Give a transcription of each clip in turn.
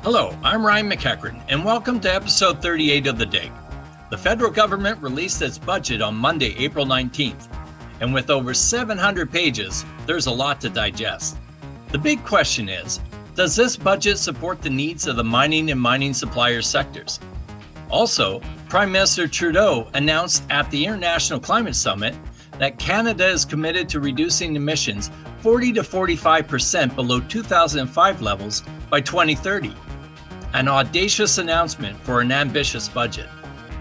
Hello, I'm Ryan McEachran, and welcome to episode 38 of The Dig. The federal government released its budget on Monday, April 19th, and with over 700 pages, there's a lot to digest. The big question is, does this budget support the needs of the mining and mining supplier sectors? Also, Prime Minister Trudeau announced at the International Climate Summit that Canada is committed to reducing emissions 40 to 45% below 2005 levels by 2030. An audacious announcement for an ambitious budget.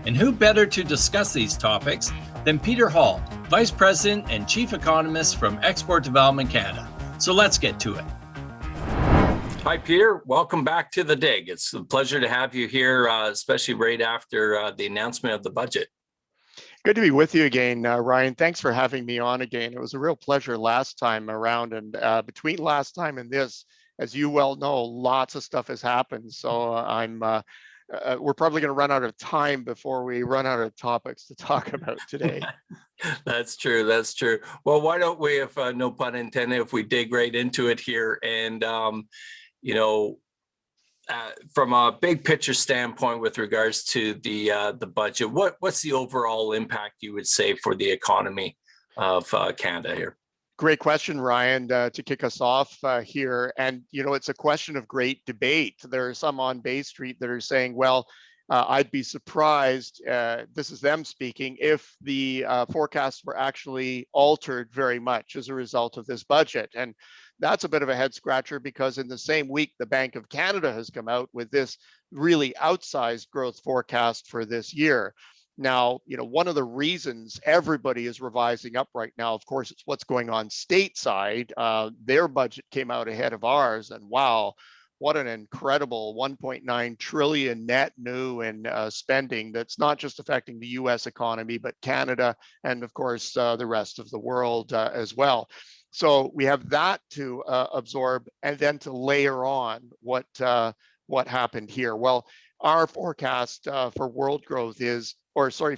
And who better to discuss these topics than Peter Hall, Vice President and Chief Economist from Export Development Canada. So let's get to it. Hi, Peter. Welcome back to The Dig. It's a pleasure to have you here, especially right after the announcement of the budget. Good to be with you again, Ryan. Thanks for having me on again. It was a real pleasure last time around, and between last time and this, as you well know, lots of stuff has happened. So we're probably going to run out of time before we run out of topics to talk about today. That's true. That's true. Well, why don't we, if no pun intended, if we dig right into it here, and from a big picture standpoint with regards to the budget, what's the overall impact you would say for the economy of Canada here? Great question, Ryan, to kick us off here. And, it's a question of great debate. There are some on Bay Street that are saying, well, I'd be surprised, this is them speaking, if the forecasts were actually altered very much as a result of this budget. And that's a bit of a head scratcher because in the same week, the Bank of Canada has come out with this really outsized growth forecast for this year. Now, one of the reasons everybody is revising up right now, of course, it's what's going on stateside. Their budget came out ahead of ours, and wow, what an incredible 1.9 trillion net new in spending that's not just affecting the US economy, but Canada and, of course, the rest of the world as well. So we have that to absorb and then to layer on what happened here. Well, our forecast for world growth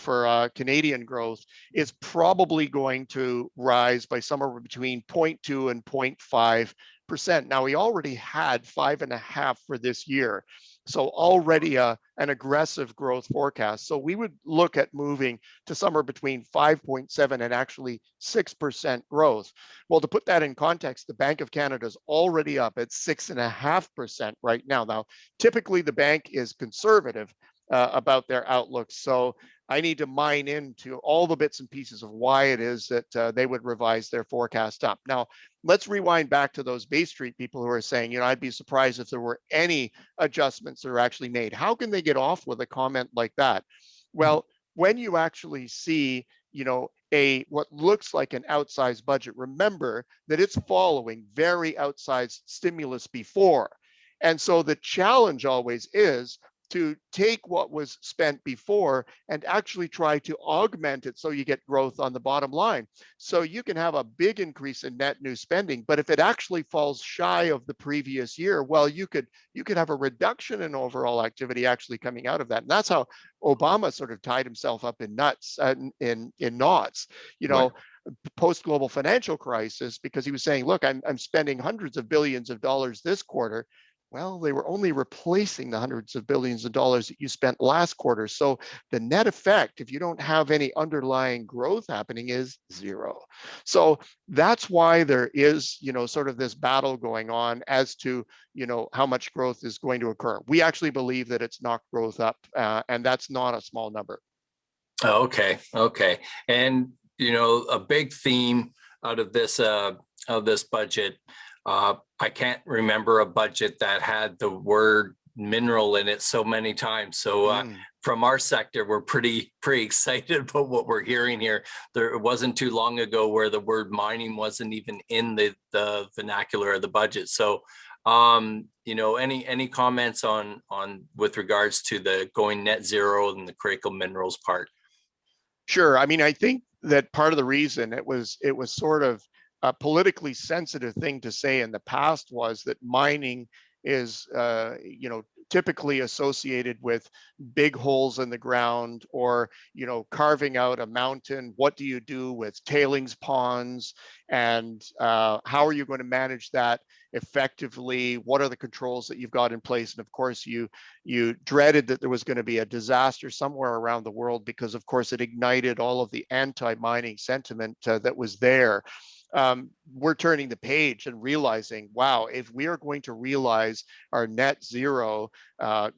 for Canadian growth is probably going to rise by somewhere between 0.2 and 0.5%. Now, we already had 5.5 for this year. So already an aggressive growth forecast. So we would look at moving to somewhere between 5.7 and actually 6% growth. Well, to put that in context, the Bank of Canada is already up at 6.5% right now. Now, typically the bank is conservative about their outlook. So I need to mine into all the bits and pieces of why it is that they would revise their forecast up. Now, let's rewind back to those Bay Street people who are saying, I'd be surprised if there were any adjustments that are actually made. How can they get off with a comment like that? Well, when you actually see, what looks like an outsized budget, remember that it's following very outsized stimulus before. And so the challenge always is to take what was spent before and actually try to augment it so you get growth on the bottom line. So you can have a big increase in net new spending, but if it actually falls shy of the previous year, well, you could have a reduction in overall activity actually coming out of that. And that's how Obama sort of tied himself up in knots, Right. Post-global financial crisis, because he was saying, look, I'm spending hundreds of billions of dollars this quarter. Well, they were only replacing the hundreds of billions of dollars that you spent last quarter. So the net effect, if you don't have any underlying growth happening, is zero. So that's why there is, sort of this battle going on as to, how much growth is going to occur. We actually believe that it's knocked growth up, and that's not a small number. Okay. And, a big theme out of this budget, I can't remember a budget that had the word mineral in it so many times. So from our sector, we're pretty excited about what we're hearing here. It wasn't too long ago where the word mining wasn't even in the vernacular of the budget. So, any comments on with regards to the going net zero and the critical minerals part? Sure. I mean, I think that part of the reason it was sort of a politically sensitive thing to say in the past was that mining is, typically associated with big holes in the ground or, carving out a mountain. What do you do with tailings ponds? And how are you going to manage that effectively? What are the controls that you've got in place? And of course, you dreaded that there was going to be a disaster somewhere around the world, because of course it ignited all of the anti-mining sentiment that was there. We're turning the page and realizing, wow, if we are going to realize our net zero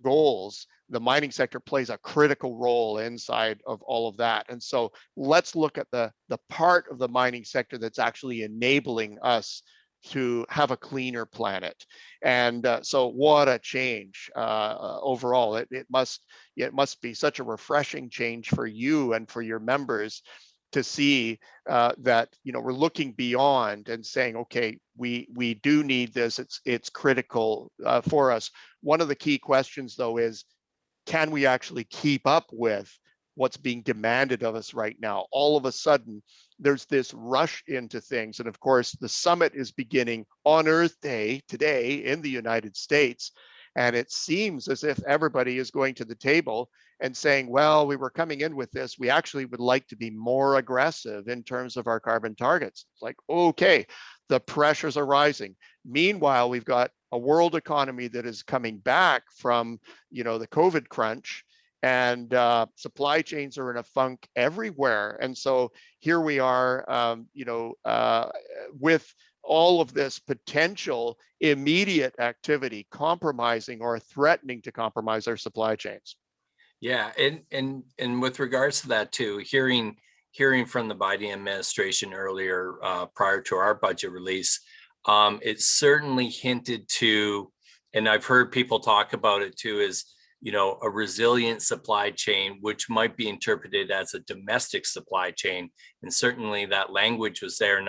goals, the mining sector plays a critical role inside of all of that. And so let's look at the part of the mining sector that's actually enabling us to have a cleaner planet. And so what a change overall. It must be such a refreshing change for you and for your members to see that, you know, we're looking beyond and saying, okay, we do need this. It's critical for us. One of the key questions, though, is can we actually keep up with what's being demanded of us right now? All of a sudden, there's this rush into things. And of course, the summit is beginning on Earth Day today in the United States. And it seems as if everybody is going to the table and saying, well, we were coming in with this. We actually would like to be more aggressive in terms of our carbon targets. It's like, okay, the pressures are rising. Meanwhile, we've got a world economy that is coming back from, you know, the COVID crunch, and supply chains are in a funk everywhere. And so here we are, with all of this potential immediate activity compromising or threatening to compromise our supply chains. Yeah, and with regards to that too, hearing from the Biden administration earlier, prior to our budget release, it certainly hinted to, and I've heard people talk about it too, is, you know, a resilient supply chain, which might be interpreted as a domestic supply chain. And certainly that language was there.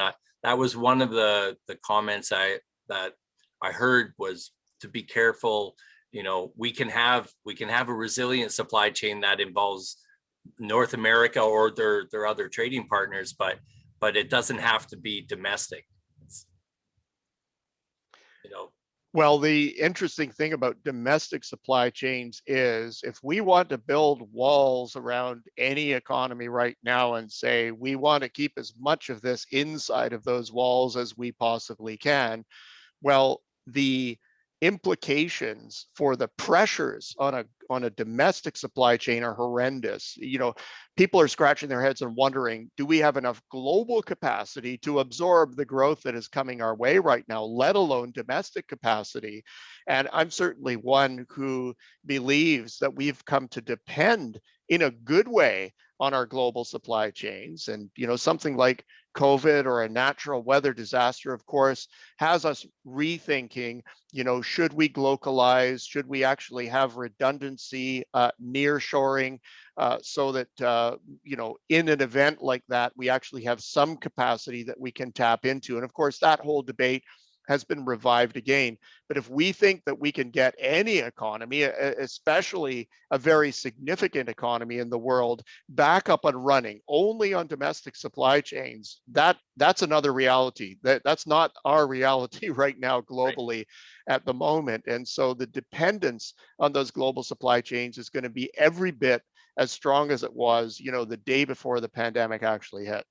That was one of the comments that I heard, was to be careful. You know, we can have a resilient supply chain that involves North America or their other trading partners, but it doesn't have to be domestic. You know. Well, the interesting thing about domestic supply chains is, if we want to build walls around any economy right now and say we want to keep as much of this inside of those walls as we possibly can, well, the implications for the pressures on a domestic supply chain are horrendous. You know, people are scratching their heads and wondering, do we have enough global capacity to absorb the growth that is coming our way right now, let alone domestic capacity? And I'm certainly one who believes that we've come to depend in a good way on our global supply chains. And, you know, something like COVID or a natural weather disaster, of course, has us rethinking, you know, should we localize? Should we actually have redundancy, nearshoring, so that, you know, in an event like that, we actually have some capacity that we can tap into? And of course, that whole debate has been revived again. But if we think that we can get any economy, especially a very significant economy in the world, back up and running only on domestic supply chains, that's another reality. That's not our reality right now globally at the moment. And so the dependence on those global supply chains is going to be every bit as strong as it was, you know, the day before the pandemic actually hit.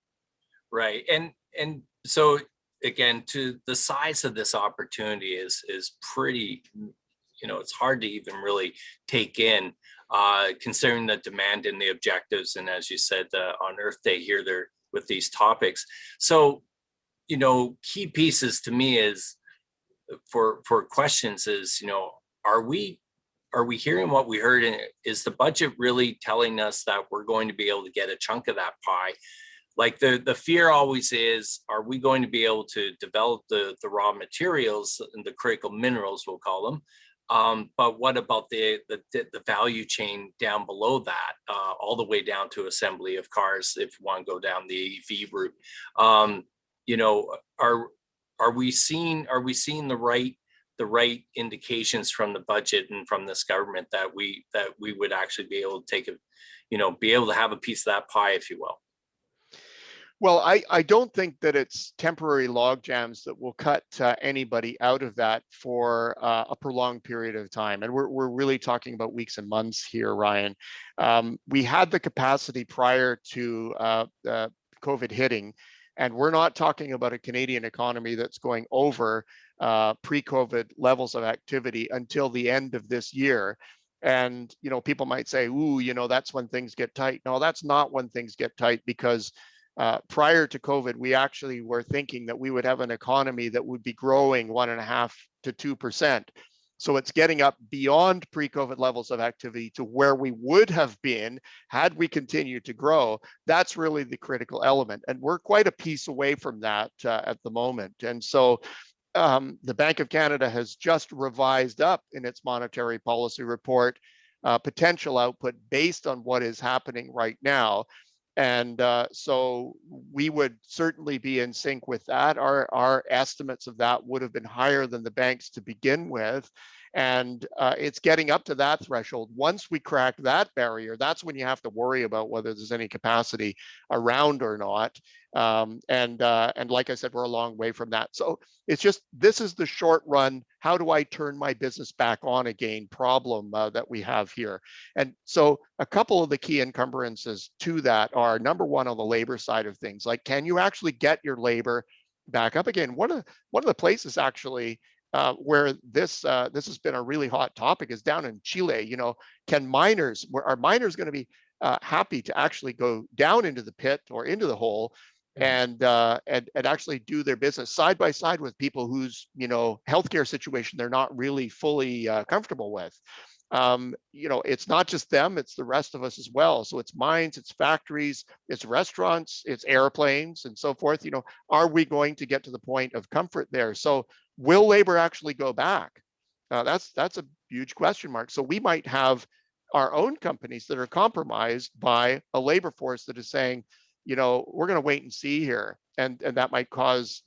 Right. And so again, to the size of this opportunity is pretty, you know, it's hard to even really take in, considering the demand and the objectives. And as you said, on Earth Day here, there with these topics. So, you know, key pieces to me is for questions is, you know, are we hearing what we heard? And is the budget really telling us that we're going to be able to get a chunk of that pie? Like the fear always is, are we going to be able to develop the raw materials and the critical minerals, we'll call them? But what about the value chain down below that, all the way down to assembly of cars, if you want to go down the EV route? You know, are we seeing the right indications from the budget and from this government that we would actually be able to take be able to have a piece of that pie, if you will? Well, I don't think that it's temporary log jams that will cut anybody out of that for a prolonged period of time. And we're really talking about weeks and months here, Ryan. We had the capacity prior to COVID hitting And we're not talking about a Canadian economy that's going over pre-COVID levels of activity until the end of this year. And, people might say, ooh, that's when things get tight. No, that's not when things get tight, because prior to COVID, we actually were thinking that we would have an economy that would be growing 1.5 to 2%. So it's getting up beyond pre-COVID levels of activity to where we would have been had we continued to grow. That's really the critical element. And we're quite a piece away from that at the moment. And so the Bank of Canada has just revised up in its monetary policy report potential output based on what is happening right now. And so we would certainly be in sync with that. Our estimates of that would have been higher than the banks to begin with. And it's getting up to that threshold. Once we crack that barrier, that's when you have to worry about whether there's any capacity around or not. And like I said, we're a long way from that. So it's just, this is the short run, how do I turn my business back on again problem that we have here. And so a couple of the key encumbrances to that are, number one, on the labor side of things, like, can you actually get your labor back up again? One of the places actually where this has been a really hot topic is down in Chile. Are miners going to be happy to actually go down into the pit or into the hole and actually do their business side by side with people whose healthcare situation they're not really fully comfortable with? It's not just them, it's the rest of us as well. So it's mines, it's factories, it's restaurants, it's airplanes, and so forth. Are we going to get to the point of comfort there? So will labor actually go back? That's a huge question mark. So we might have our own companies that are compromised by a labor force that is saying, we're going to wait and see here, and that might cause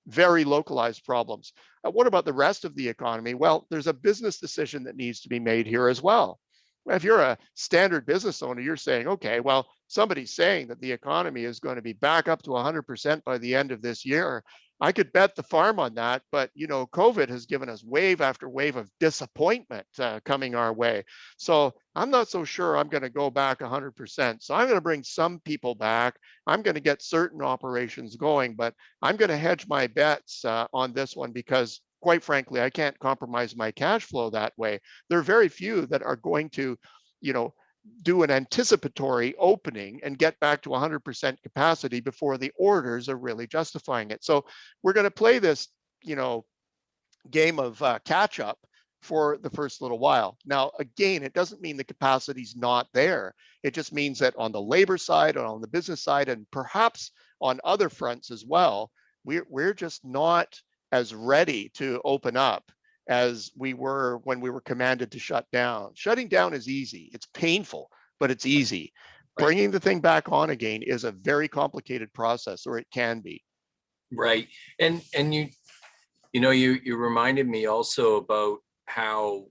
very localized problems. What about the rest of the economy? Well, there's a business decision that needs to be made here as well. If you're a standard business owner, you're saying, okay, well, somebody's saying that the economy is going to be back up to 100% by the end of this year. I could bet the farm on that, but COVID has given us wave after wave of disappointment coming our way. So I'm not so sure I'm going to go back 100%. So I'm going to bring some people back. I'm going to get certain operations going, but I'm going to hedge my bets on this one, because quite frankly, I can't compromise my cash flow that way. There are very few that are going to, do an anticipatory opening and get back to 100% capacity before the orders are really justifying it. So we're going to play this, game of catch up for the first little while. Now, again, it doesn't mean the capacity's not there. It just means that on the labor side, and on the business side, and perhaps on other fronts as well, we're just not as ready to open up as we were when we were commanded to shut down. Shutting down is easy. It's painful, but it's easy. Right. Bringing the thing back on again is a very complicated process, or it can be. Right. And you reminded me also about how,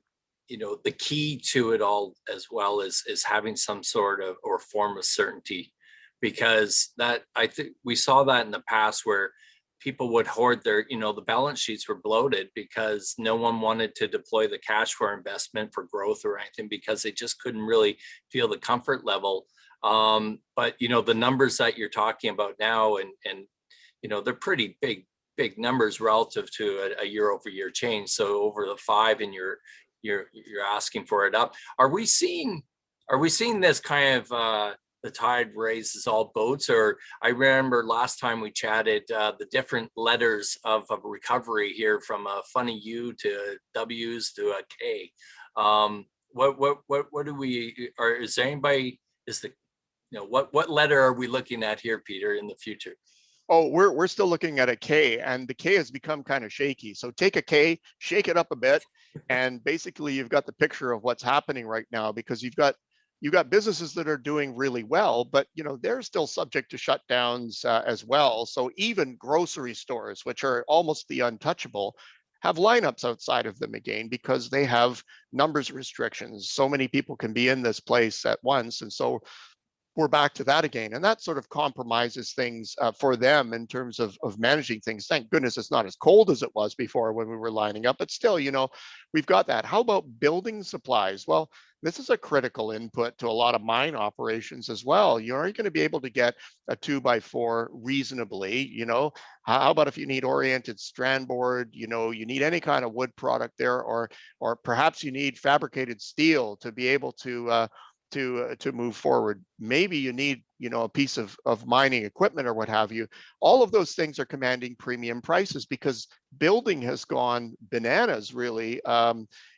the key to it all as well is having some sort of or form of certainty, because that, I think we saw that in the past where people would hoard their, the balance sheets were bloated because no one wanted to deploy the cash for investment, for growth or anything, because they just couldn't really feel the comfort level. But, the numbers that you're talking about now, and they're pretty big numbers relative to a year over year change. So over the 5, and you're asking for it up. Are we seeing this kind of, the tide raises all boats? Or I remember last time we chatted, the different letters of a recovery here, from a funny U to W's to a K. What do we, or is there anybody, what letter are we looking at here, Peter, in the future? Oh, we're still looking at a K, and the K has become kind of shaky. So take a K, shake it up a bit, and basically you've got the picture of what's happening right now, because you've got businesses that are doing really well, but they're still subject to shutdowns as well. So even grocery stores, which are almost the untouchable, have lineups outside of them again, because they have numbers restrictions. So many people can be in this place at once, and so we're back to that again. And that sort of compromises things for them in terms of managing things. Thank goodness it's not as cold as it was before when we were lining up, but still, we've got that. How about building supplies? Well, this is a critical input to a lot of mine operations as well. You are going to be able to get a 2x4 reasonably, how about if you need oriented strand board, you need any kind of wood product there, or perhaps you need fabricated steel to be able to move forward. Maybe you need, a piece of mining equipment or what have you. All of those things are commanding premium prices because building has gone bananas, really.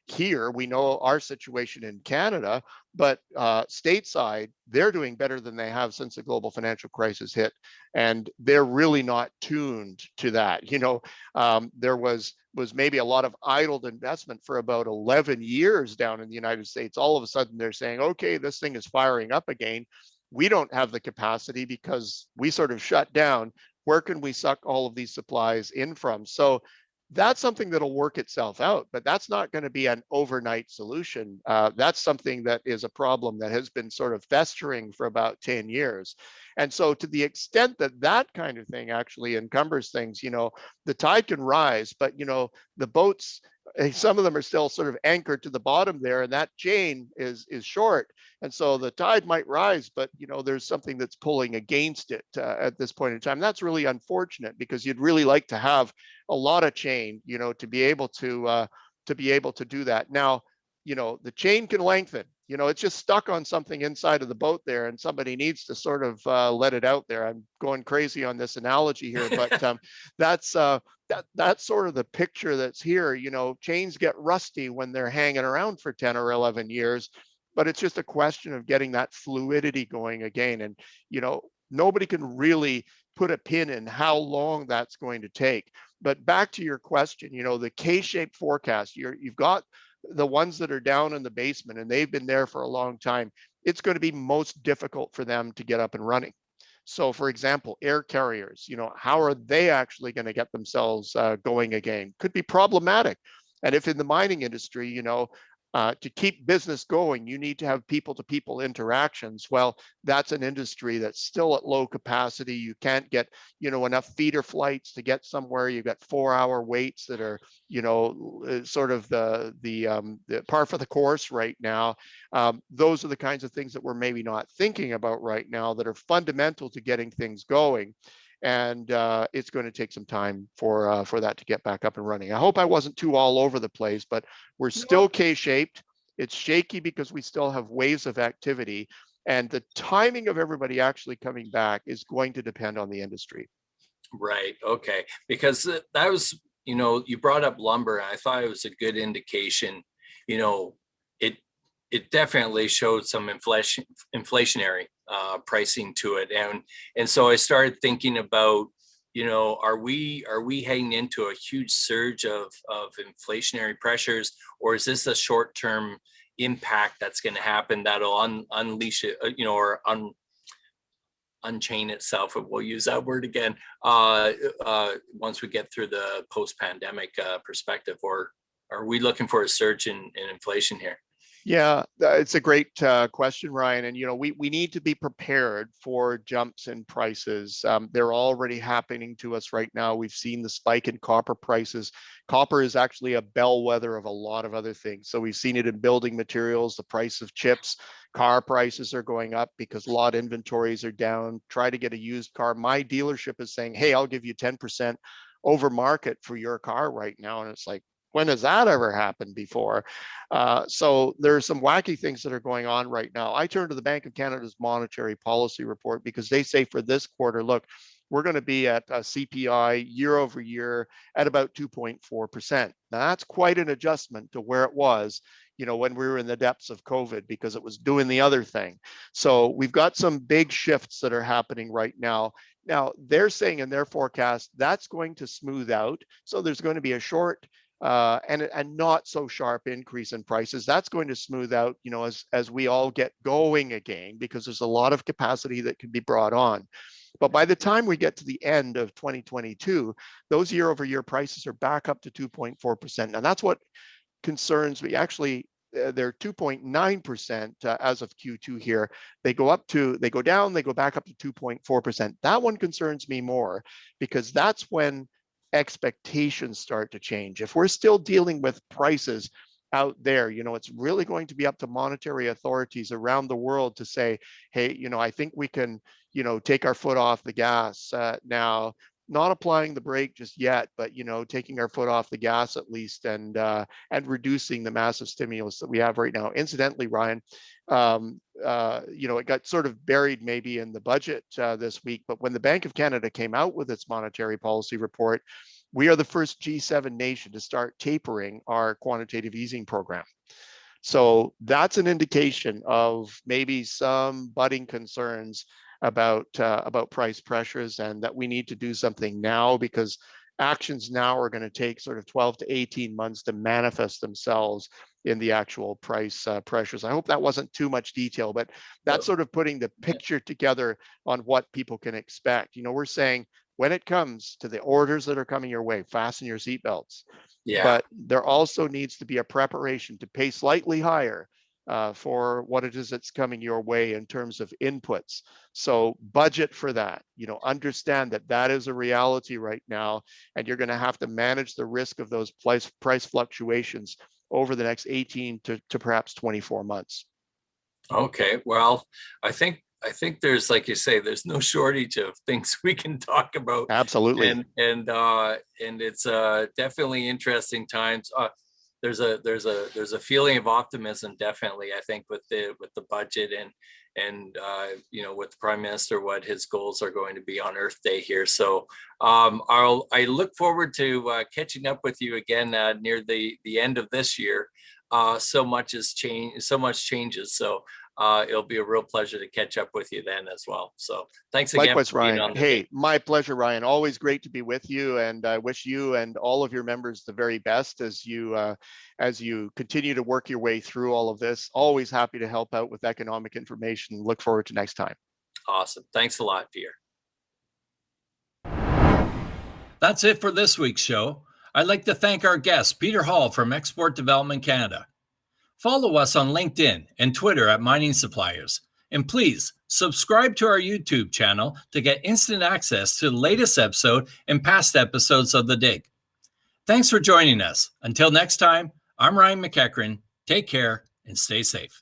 Here, we know our situation in Canada, but stateside, they're doing better than they have since the global financial crisis hit. And they're really not tuned to that. There was maybe a lot of idled investment for about 11 years down in the United States. All of a sudden, they're saying, okay, this thing is firing up again. We don't have the capacity because we sort of shut down. Where can we suck all of these supplies in from? So that's something that'll work itself out, but that's not going to be an overnight solution. That's something that is a problem that has been sort of festering for about 10 years. And so to the extent that that kind of thing actually encumbers things, the tide can rise, but, the boats, some of them are still sort of anchored to the bottom there, and that chain is short. And so the tide might rise, but, there's something that's pulling against it at this point in time. That's really unfortunate because you'd really like to have a lot of chain, to be able to do that. Now, the chain can lengthen. It's just stuck on something inside of the boat there, and somebody needs to sort of let it out there. I'm going crazy on this analogy here, but that's sort of the picture that's here. Chains get rusty when they're hanging around for 10 or 11 years, but it's just a question of getting that fluidity going again. And, nobody can really put a pin in how long that's going to take. But back to your question, the K-shaped forecast, you've got the ones that are down in the basement and they've been there for a long time. It's going to be most difficult for them to get up and running. So for example, air carriers, how are they actually going to get themselves going again? Could be problematic. And if in the mining industry, to keep business going, you need to have people-to-people interactions. Well, that's an industry that's still at low capacity. You can't get, enough feeder flights to get somewhere. You've got 4-hour waits that are, sort of the par for the course right now. Those are the kinds of things that we're maybe not thinking about right now that are fundamental to getting things going. And it's going to take some time for that to get back up and running. I hope I wasn't too all over the place, but we're still K-shaped. It's shaky because we still have waves of activity, and the timing of everybody actually coming back is going to depend on the industry. Right. Okay. Because that was, you brought up lumber, and I thought it was a good indication. It definitely showed some inflationary pricing to it, and so I started thinking about, are we heading into a huge surge of inflationary pressures, or is this a short-term impact that's going to happen that'll unleash it, or unchain itself, if we'll use that word again, once we get through the post-pandemic perspective, or are we looking for a surge in inflation here? Yeah, it's a great question, Ryan. And, we need to be prepared for jumps in prices. They're already happening to us right now. We've seen the spike in copper prices. Copper is actually a bellwether of a lot of other things. So we've seen it in building materials, the price of chips, car prices are going up because lot inventories are down. Try to get a used car. My dealership is saying, hey, I'll give you 10% over market for your car right now. And it's like, when has that ever happened before? So there's some wacky things that are going on right now. I turn to the Bank of Canada's monetary policy report because they say for this quarter, look, we're going to be at a CPI year over year at about 2.4%. Now that's quite an adjustment to where it was, when we were in the depths of COVID, because it was doing the other thing. So we've got some big shifts that are happening right now. Now they're saying in their forecast that's going to smooth out. So there's going to be a short and not so sharp increase in prices. That's going to smooth out, as we all get going again, because there's a lot of capacity that can be brought on. But by the time we get to the end of 2022, those year over year prices are back up to 2.4%. And that's what concerns me. Actually, they're 2.9% as of Q2 here. They go down, they go back up to 2.4%. That one concerns me more, because that's when expectations start to change. If we're still dealing with prices out there, it's really going to be up to monetary authorities around the world to say, hey, I think we can, take our foot off the gas now. Not applying the brake just yet, but taking our foot off the gas at least, and reducing the massive stimulus that we have right now. Incidentally, Ryan, it got sort of buried maybe in the budget this week, but when the Bank of Canada came out with its monetary policy report, we are the first G7 nation to start tapering our quantitative easing program. So that's an indication of maybe some budding concerns about price pressures, and that we need to do something now, because actions now are going to take sort of 12 to 18 months to manifest themselves in the actual price pressures. I hope that wasn't too much detail, but that's sort of putting the picture together on what people can expect. We're saying, when it comes to the orders that are coming your way, fasten your seatbelts. Yeah. But there also needs to be a preparation to pay slightly higher for what it is that's coming your way in terms of inputs. So budget for that. Understand that that is a reality right now, and you're going to have to manage the risk of those price fluctuations over the next 18 to perhaps 24 months. Okay, well, I think there's, like you say, there's no shortage of things we can talk about. Absolutely. And it's definitely interesting times. There's a feeling of optimism, definitely, I think, with the budget and with the Prime Minister, what his goals are going to be on Earth Day here. So I look forward to catching up with you again near the end of this year. So much has changed, so much changes. So it'll be a real pleasure to catch up with you then as well. So thanks again. Likewise, for being Ryan. on the Hey, day. my pleasure, Ryan. Always great to be with you, and I wish you and all of your members the very best as you continue to work your way through all of this. Always happy to help out with economic information. Look forward to next time. Awesome. Thanks a lot, Peter. That's it for this week's show. I'd like to thank our guest, Peter Hall from Export Development Canada. Follow us on LinkedIn and Twitter at Mining Suppliers. And please subscribe to our YouTube channel to get instant access to the latest episode and past episodes of The Dig. Thanks for joining us. Until next time, I'm Ryan McEachran. Take care and stay safe.